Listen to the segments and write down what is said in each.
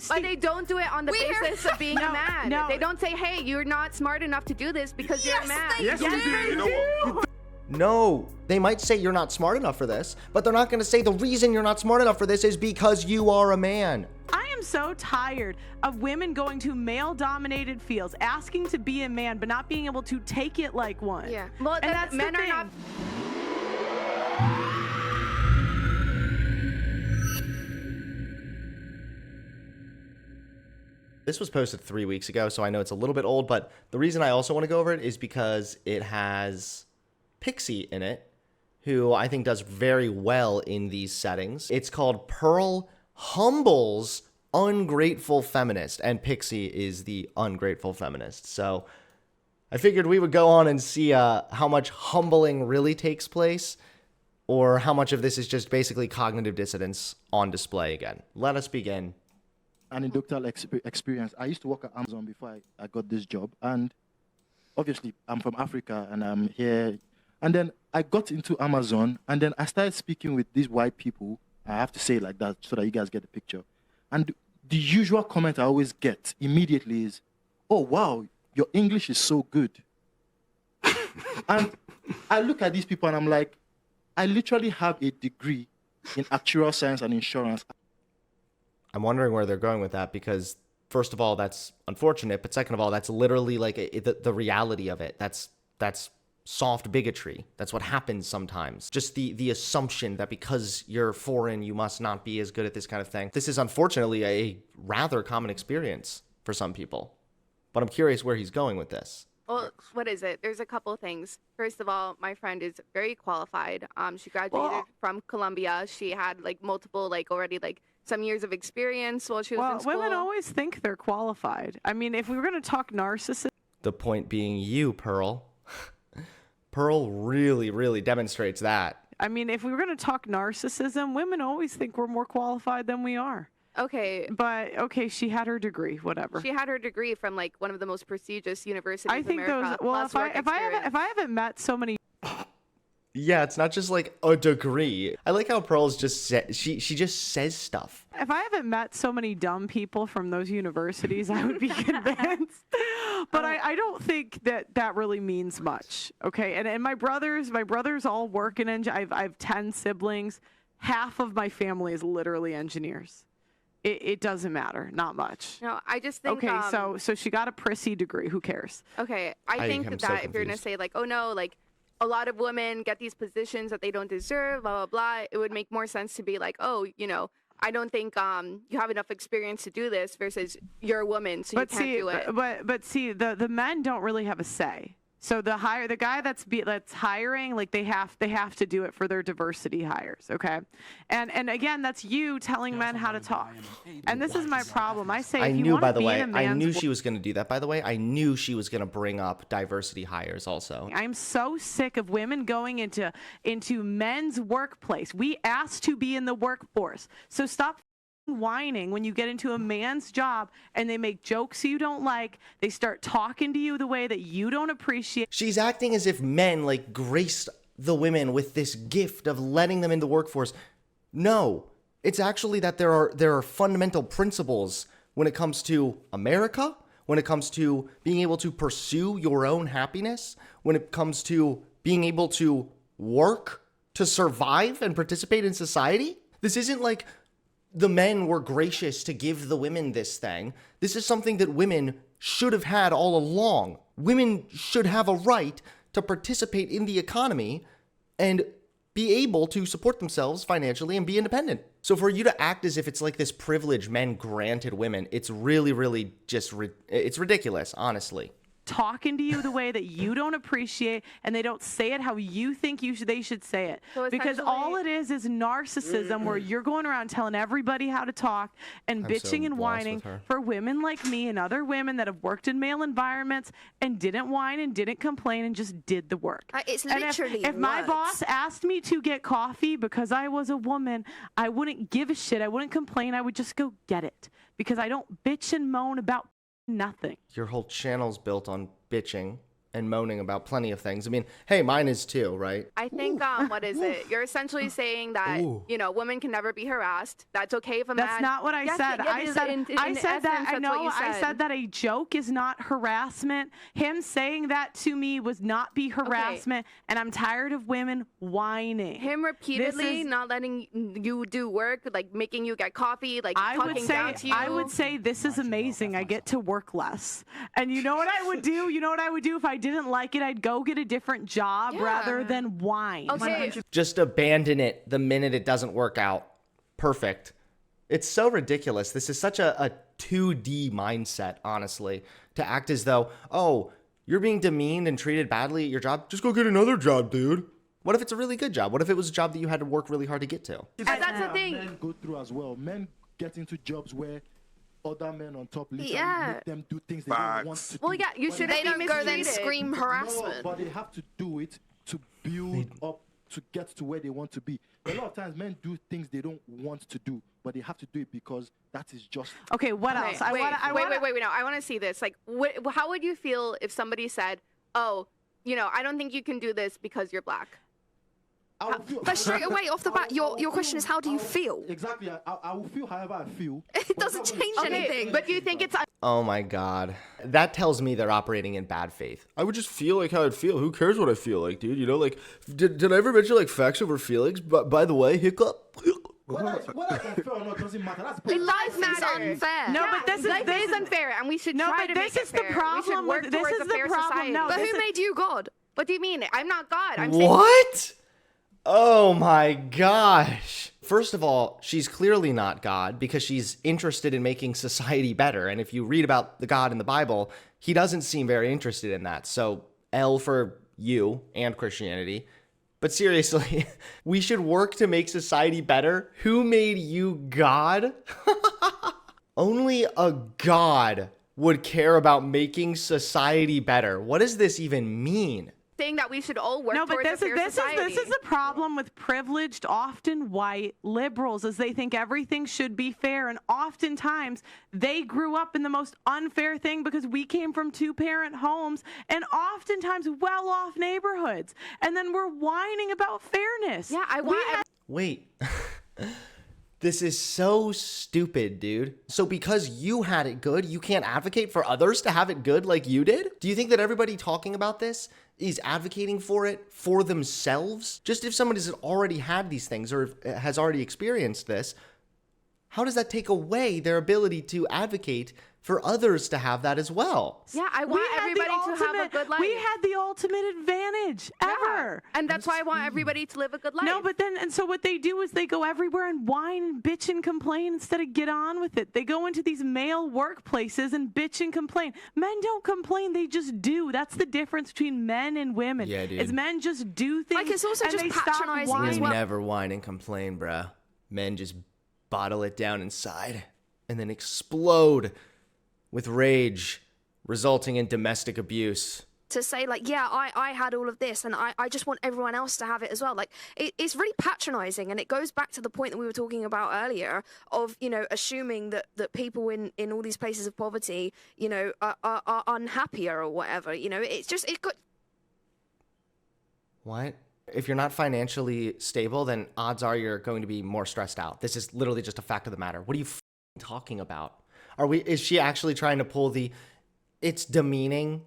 But they don't do it on the basis of being a man. No. They don't say, hey, you're not smart enough to do this because you're a man. Yes, they do. You know what? No, they might say you're not smart enough for this, but they're not going to say the reason you're not smart enough for this is because you are a man. I am so tired of women going to male-dominated fields, asking to be a man, but not being able to take it like one. Yeah. Well, and that's men the are thing. not. This was posted 3 weeks ago, so I know it's a little bit old, but the reason I also want to go over it is because it has Pixie in it, who I think does very well in these settings. It's called Pearl Humbles Ungrateful Feminist, and Pixie is the ungrateful feminist. So I figured we would go on and see how much humbling really takes place, or how much of this is just basically cognitive dissonance on display again. Let us begin. Anecdotal experience. I used to work at Amazon before I got this job, and obviously I'm from Africa and I'm here. And then I got into Amazon, and then I started speaking with these white people. I have to say it like that so that you guys get the picture. And the usual comment I always get immediately is, "Oh wow, your English is so good." And I look at these people and I'm like, I literally have a degree in actuarial science and insurance. I'm wondering where they're going with that, because first of all, that's unfortunate, but second of all, that's literally like the reality of it. That's soft bigotry. That's what happens sometimes. Just the assumption that because you're foreign, you must not be as good at this kind of thing. This is unfortunately a rather common experience for some people, but I'm curious where he's going with this. Well, what is it? There's a couple of things. First of all, my friend is very qualified. She graduated from Columbia. She had like multiple, already some years of experience while she was in school. Women always think they're qualified. I mean, if we were going to talk narcissism. The point being you, Pearl. Pearl really, really demonstrates that. I mean, if we were going to talk narcissism, women always think we're more qualified than we are. Okay. But, okay, she had her degree, whatever. She had her degree from, one of the most prestigious universities in America. If I haven't met so many. Yeah, it's not just like a degree. I like how Pearl's just she just says stuff. If I haven't met so many dumb people from those universities, I would be convinced. But I don't think that really means much. Okay, and my brothers all work in I have 10 siblings. Half of my family is literally engineers. It doesn't matter, not much. No, I just think. Okay, so she got a prissy degree. Who cares? Okay, I think that if you're gonna say oh no, a lot of women get these positions that they don't deserve, blah, blah, blah. It would make more sense to be oh, I don't think you have enough experience to do this versus you're a woman, so you can't do it. But see, the men don't really have a say. So the guy that's hiring, they have to do it for their diversity hires, okay? And again, that's you telling men how to talk. And this is my problem. I say, I if you knew, want by to the be way, in a man's I knew she was going to do that, by the way. I knew she was going to bring up diversity hires also. I'm so sick of women going into men's workplace. We asked to be in the workforce. So stop whining when you get into a man's job and they make jokes you don't like. They start talking to you the way that you don't appreciate. She's acting as if men graced the women with this gift of letting them in the workforce. No, it's actually that there are fundamental principles when it comes to America, when it comes to being able to pursue your own happiness, when it comes to being able to work to survive and participate in society. This isn't the men were gracious to give the women this thing. This is something that women should have had all along. Women should have a right to participate in the economy and be able to support themselves financially and be independent. So for you to act as if it's this privilege men granted women, it's really, really just, it's ridiculous, honestly. Talking to you the way that you don't appreciate, and they don't say it how you think they should say it. So because all it is narcissism, where you're going around telling everybody how to talk and bitching and whining for women like me and other women that have worked in male environments and didn't whine and didn't complain and just did the work. It's and literally if my boss asked me to get coffee because I was a woman, I wouldn't give a shit. I wouldn't complain. I would just go get it, because I don't bitch and moan about nothing. Your whole channel's built on bitching and moaning about plenty of things. I mean, hey, mine is too, right? I think what is it? You're essentially saying that women can never be harassed. That's okay if a man. That's not what I said. I said that. I know. I said that a joke is not harassment. Him saying that to me was not be harassment, and I'm tired of women whining. Him repeatedly not letting you do work, like making you get coffee, like talking down to you. I would say this is amazing. I get to work less. And you know what I would do? You know what I would do if I didn't like it? I'd go get a different job rather than whine. Okay. Just abandon it the minute it doesn't work out. Perfect. It's so ridiculous. This is such a 2D mindset, honestly, to act as though, oh, you're being demeaned and treated badly at your job. Just go get another job, dude. What if it's a really good job? What if it was a job that you had to work really hard to get to? And that's the thing. Men go through as well. Men get into jobs where other men on top literally make them do things they don't want to do. Well, yeah, you shouldn't They be don't go then mistreated. scream harassment. No, but they have to do it to build up to get to where they want to be. A lot of times men do things they don't want to do, but they have to do it because that is just. Okay, what else? Wait, no, I want to see this. Like, how would you feel if somebody said, oh, I don't think you can do this because you're black? But straight away off the bat, your question is, how do you feel? Exactly. I will feel however I feel. It doesn't change anything. But do you think it's... Oh my God. That tells me they're operating in bad faith. I would just feel like how I'd feel. Who cares what I feel like, dude? You know, like, did I ever mention, like, facts over feelings? But by the way, hiccup. Whether I can feel or not doesn't matter. That's Life is unfair. No, but life is unfair, and we should try to make it fair. We should work towards a fair society. No, But who made you God? What do you mean? I'm not God. I'm saying... What? Oh my gosh. First of all, she's clearly not God because she's interested in making society better. And if you read about the God in the Bible, he doesn't seem very interested in that. So L for you and Christianity. But seriously, we should work to make society better. Who made you God? Only a God would care about making society better. What does this even mean? Saying that we should all work towards a fair society. This is a problem with privileged, often white liberals, as they think everything should be fair, and oftentimes they grew up in the most unfair thing because we came from two-parent homes and oftentimes well-off neighborhoods, and then we're whining about fairness. Yeah, Wait. This is so stupid, dude. So because you had it good, you can't advocate for others to have it good like you did? Do you think that everybody talking about this is advocating for it for themselves? Just if somebody has already had these things or has already experienced this, how does that take away their ability to advocate for others to have that as well? Yeah, I want everybody to have a good life. We had the ultimate advantage ever. And that's why I want everybody to live a good life. No, but then, and so what they do is they go everywhere and whine and bitch and complain instead of get on with it. They go into these male workplaces and bitch and complain. Men don't complain, they just do. That's the difference between men and women. Yeah, dude. Is men just do things. Like, it's also and just they stop patronizing whining. as well. Never whine and complain, bruh. Men just bottle it down inside and then explode with rage, resulting in domestic abuse. To say, like, yeah, I had all of this and I just want everyone else to have it as well. Like, it's really patronizing, and it goes back to the point that we were talking about earlier of, assuming that people in all these places of poverty, are unhappier or whatever. It's just, What? If you're not financially stable, then odds are you're going to be more stressed out. This is literally just a fact of the matter. What are you talking about? Is she actually trying to pull it's demeaning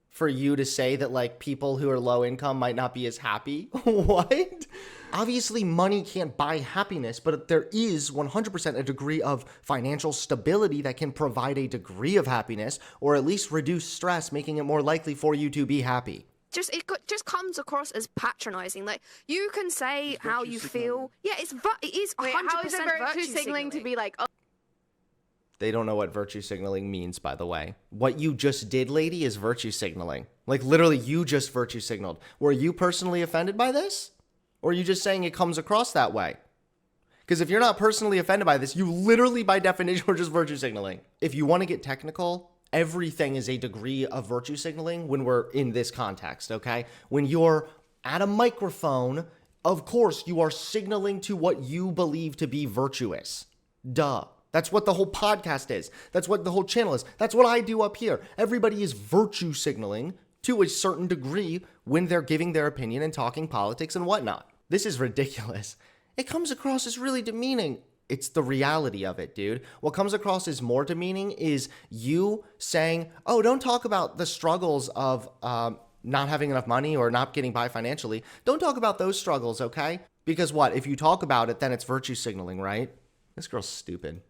for you to say that, like, people who are low income might not be as happy? What? Obviously, money can't buy happiness, but there is 100% a degree of financial stability that can provide a degree of happiness, or at least reduce stress, making it more likely for you to be happy. it just comes across as patronizing. Like, you can say how you feel. Yeah, it is 100% how is it virtue signaling to be like, oh. They don't know what virtue signaling means, by the way. What you just did, lady, is virtue signaling. Like, literally, you just virtue signaled. Were you personally offended by this? Or are you just saying it comes across that way? Because if you're not personally offended by this, you literally, by definition, are just virtue signaling. If you want to get technical, everything is a degree of virtue signaling when we're in this context, okay? When you're at a microphone, of course, you are signaling to what you believe to be virtuous. Duh. That's what the whole podcast is. That's what the whole channel is. That's what I do up here. Everybody is virtue signaling to a certain degree when they're giving their opinion and talking politics and whatnot. This is ridiculous. It comes across as really demeaning. It's the reality of it, dude. What comes across as more demeaning is you saying, oh, don't talk about the struggles of not having enough money or not getting by financially. Don't talk about those struggles, okay? Because what? If you talk about it, then it's virtue signaling, right? This girl's stupid.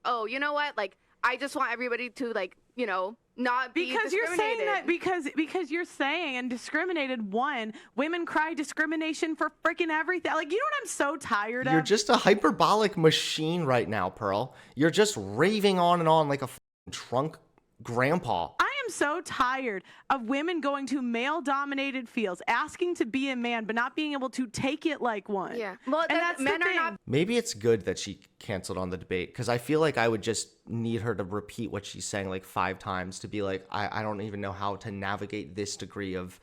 Oh, you know what? Like, I just want everybody to, like, you know, not be because you're saying discriminated. that because you're saying and discriminated. One, women cry discrimination for freaking everything. Like, you know what I'm so tired of? You're just a hyperbolic machine right now, Pearl. You're just raving on and on like a drunk grandpa. I am so tired of women going to male-dominated fields, asking to be a man, but not being able to take it like one. Yeah. Well, and that's men the are thing. not. Maybe it's good that she canceled on the debate because I feel like I would just need her to repeat what she's saying like 5 times to be like, I don't even know how to navigate this degree of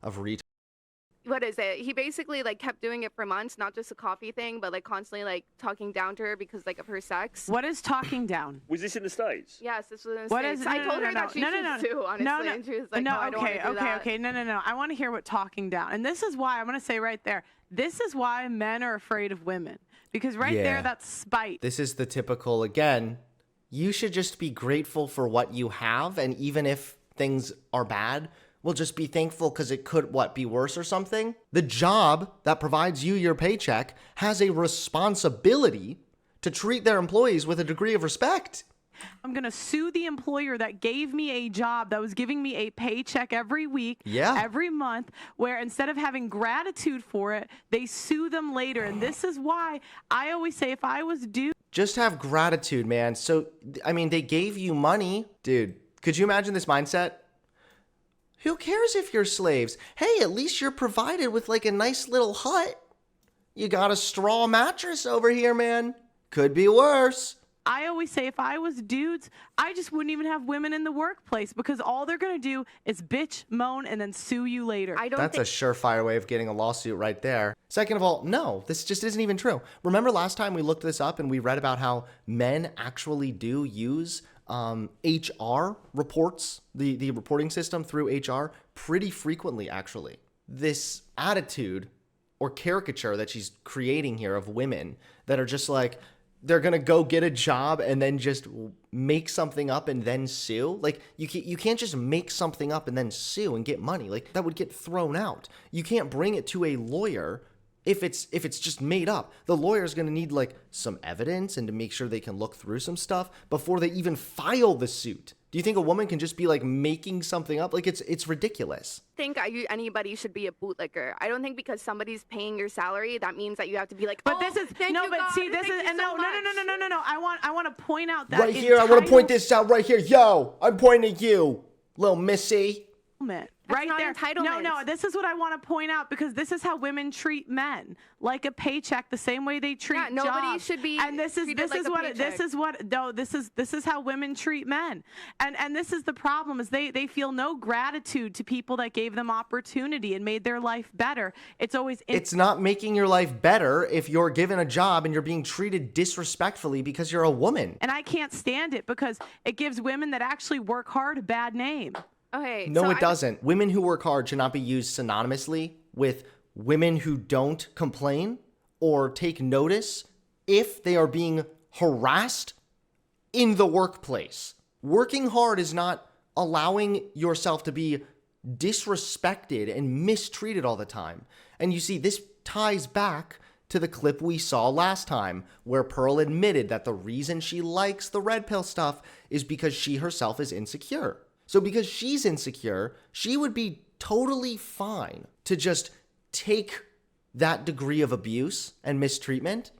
retard. What is it? He basically like kept doing it for months, not just a coffee thing, but like constantly like talking down to her because like of her sex. What is talking down? Was this in the States? Yes, this was in the What States. is? I told her that she should sue, honestly, and she was like, no, I don't want to do that. Okay. No. I want to hear what talking down. And this is why I'm going to say right there. This is why men are afraid of women because right there, that's spite. This is the typical, again, you should just be grateful for what you have. And even if things are bad, we'll just be thankful because it could, be worse or something? The job that provides you your paycheck has a responsibility to treat their employees with a degree of respect. I'm going to sue the employer that gave me a job, that was giving me a paycheck every week, every month, where instead of having gratitude for it, they sue them later. And this is why I always say if I was due. Just have gratitude, man. So, I mean, they gave you money. Dude, could you imagine this mindset? Who cares if you're slaves? Hey, at least you're provided with like a nice little hut. You got a straw mattress over here, man. Could be worse. I always say if I was dudes, I just wouldn't even have women in the workplace because all they're going to do is bitch, moan, and then sue you later. That's a surefire way of getting a lawsuit right there. Second of all, no, this just isn't even true. Remember last time we looked this up and we read about how men actually do use HR reports, the reporting system through HR pretty frequently, actually. This attitude or caricature that she's creating here of women that are just like, they're going to go get a job and then just make something up and then sue. Like, you can't just make something up and then sue and get money. Like, that would get thrown out. You can't bring it to a lawyer if it's just made up. The lawyer's going to need like some evidence and to make sure they can look through some stuff before they even file the suit. Do you think a woman can just be like making something up? Like, it's ridiculous. I think anybody should be a bootlicker. I don't think because somebody's paying your salary that means that you have to be like, but oh, this is thank no, you, but God, see, this thank is you and so no. I want to point out that right here, I want to point this out right here. Yo, I'm pointing at you, little missy. Right not there. entitlement. No, this is what I want to point out because this is how women treat men, like a paycheck, the same way they treat jobs. Nobody should be. And this is how women treat men. And this is the problem is they feel no gratitude to people that gave them opportunity and made their life better. It's always it's not making your life better if you're given a job and you're being treated disrespectfully because you're a woman. And I can't stand it because it gives women that actually work hard a bad name. Okay. No, it doesn't. Women who work hard should not be used synonymously with women who don't complain or take notice if they are being harassed in the workplace. Working hard is not allowing yourself to be disrespected and mistreated all the time. And you see, this ties back to the clip we saw last time where Pearl admitted that the reason she likes the red pill stuff is because she herself is insecure. So because she's insecure, she would be totally fine to just take that degree of abuse and mistreatment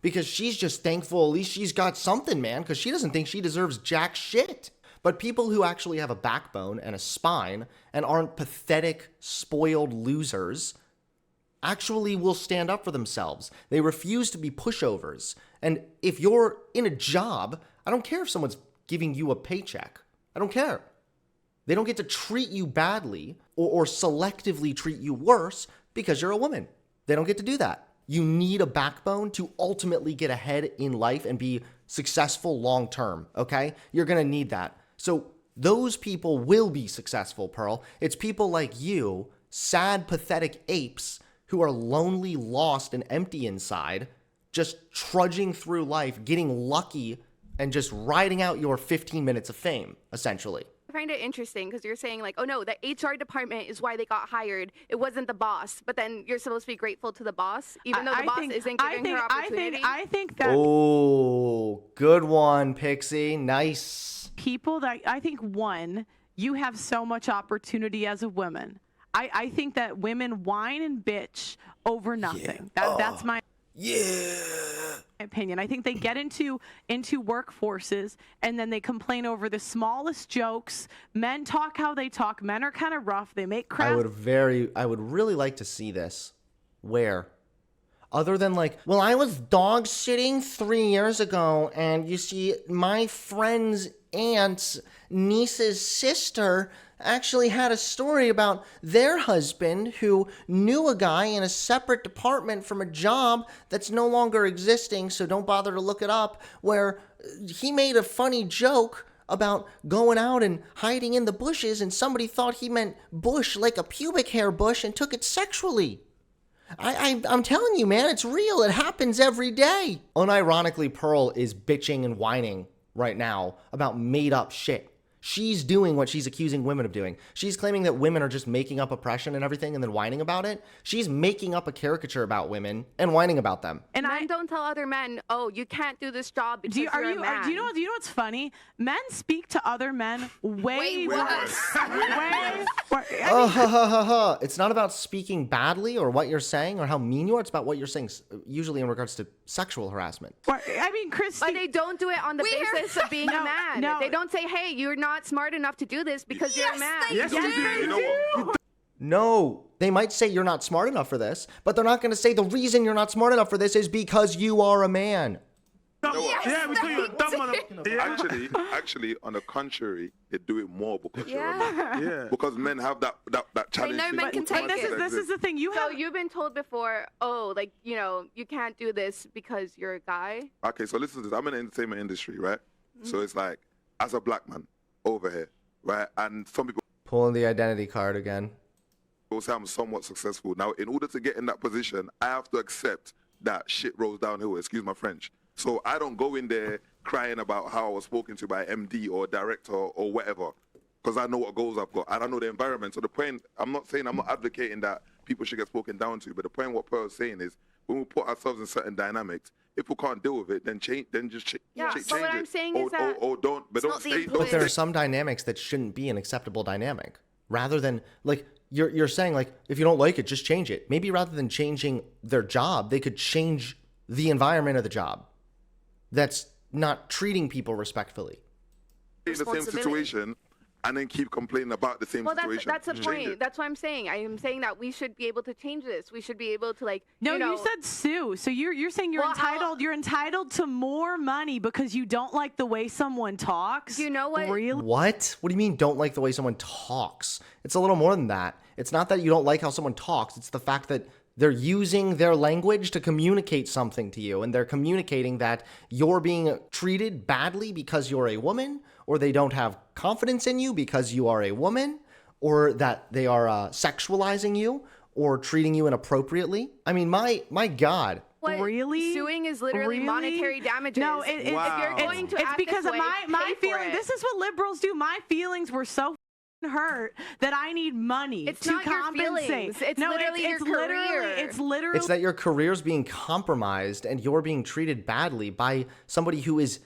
because she's just thankful at least she's got something, man, because she doesn't think she deserves jack shit. But people who actually have a backbone and a spine and aren't pathetic, spoiled losers actually will stand up for themselves. They refuse to be pushovers. And if you're in a job, I don't care if someone's giving you a paycheck. I don't care. They don't get to treat you badly or selectively treat you worse because you're a woman. They don't get to do that. You need a backbone to ultimately get ahead in life and be successful long term, okay? You're going to need that. So Those people will be successful, Pearl. It's people like you, sad, pathetic apes who are lonely, lost, and empty inside, just trudging through life, getting lucky, and just riding out your 15 minutes of fame, essentially. I find it interesting because you're saying like, oh no, the HR department is why they got hired. It wasn't the boss. But then you're supposed to be grateful to the boss, even though the boss isn't giving her opportunity. I think that Oh, good one, Pixie. Nice. people that I think one, you have so much opportunity as a woman. I think that women whine and bitch over nothing. That's my opinion. I think they get into workforces and then they complain over the smallest jokes. Men talk how they talk. Men are kind of rough. They make crap. I would really like to see this. Where? Other than like, well, I was dog sitting 3 years ago, and you see, my friend's aunt's niece's sister actually had a story about their husband who knew a guy in a separate department from a job that's no longer existing, so don't bother to look it up, where he made a funny joke about going out and hiding in the bushes, and somebody thought he meant bush like a pubic hair bush and took it sexually. I'm telling you, man, it's real. It happens every day. Unironically, Pearl is bitching and whining right now about made up shit. She's doing what she's accusing women of doing. She's claiming that women are just making up oppression and everything and then whining about it. She's making up a caricature about women and whining about them. And men don't tell other men, oh, you can't do this job because you're a man. Do you know what's funny? Men speak to other men way worse. It's not about speaking badly or what you're saying or how mean you are. It's about what you're saying, usually in regards to sexual harassment. I mean, Christy. But they don't do it on the basis of being a man. No. They don't say, hey, you're not smart enough to do this because you're a man. Yes, we do. You know what? No, they might say you're not smart enough for this, but they're not going to say the reason you're not smart enough for this is because you are a man. Yeah, we call you a dumb mother. Actually, on the contrary, they do it more because you're a man. Yeah. Because men have that challenge. know men can take it. This is the thing. So you've been told before, oh, like, you know, you can't do this because you're a guy. Okay, so listen to this. I'm in the entertainment industry, right? So it's like, as a black man over here, right? And some people Pulling the identity card again. say I'm somewhat successful. Now, in order to get in that position, I have to accept that shit rolls downhill. Excuse my French. So I don't go in there crying about how I was spoken to by MD or director or whatever, because I know what goals I've got and I know the environment. So the point, I'm not advocating that people should get spoken down to, but the point what Pearl's saying is when we put ourselves in certain dynamics, if we can't deal with it, then change it. But what I'm saying is that don't stay. But there are some dynamics that shouldn't be an acceptable dynamic. Rather than, like, you're saying, like, if you don't like it, just change it. Maybe rather than changing their job, they could change the environment of the job that's not treating people respectfully. In the same situation and then keep complaining about the same situation. That's the point. That's what I'm saying. I am saying that we should be able to change this. We should be able to, like, you said sue. So you're saying you're entitled. You're entitled to more money because you don't like the way someone talks. You know what? Really? What? What do you mean don't like the way someone talks? It's a little more than that. It's not that you don't like how someone talks. It's the fact that they're using their language to communicate something to you, and they're communicating that you're being treated badly because you're a woman, or they don't have confidence in you because you are a woman, or that they are sexualizing you or treating you inappropriately. I mean, my God. What? Really? Suing is literally monetary damages. No, if you're going to it's act because this of way, my pay for feeling. it. This is what liberals do. My feelings were so hurt that I need money It's to not your compensate. feelings. It's literally your career. It's literally. It's that your career's being compromised and you're being treated badly by somebody who is,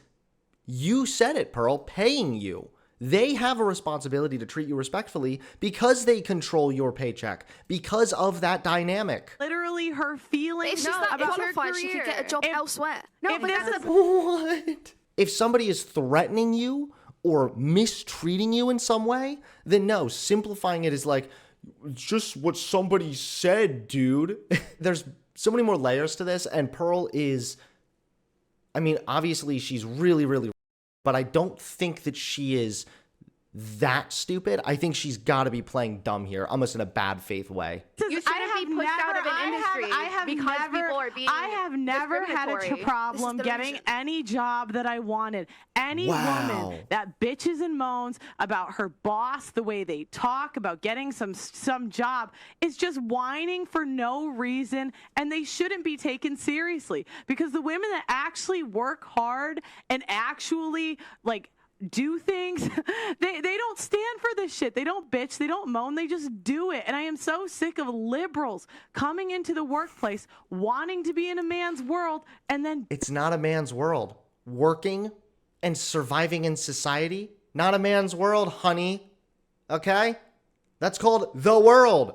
you said it, Pearl, paying you. They have a responsibility to treat you respectfully because they control your paycheck, because of that dynamic. Literally her feelings. It's just that about her qualified, she could get a job elsewhere. No, if but this that's is- What? If somebody is threatening you or mistreating you in some way, then no, simplifying it is like, it's just what somebody said, dude. There's so many more layers to this, and Pearl is, I mean, obviously she's really, really, but I don't think that she is that stupid. I think she's got to be playing dumb here, almost in a bad faith way. You shouldn't be out of an industry I have never had a discriminatory. problem getting any job that I wanted. Any woman that bitches and moans about her boss, the way they talk, about getting some job, is just whining for no reason, and they shouldn't be taken seriously, because the women that actually work hard and actually like do things, they don't stand for this shit. They don't bitch, they don't moan, they just do it. And I am so sick of liberals coming into the workplace wanting to be in a man's world, and then it's not a man's world. Working and surviving in society, not a man's world, honey. Okay? That's called the world.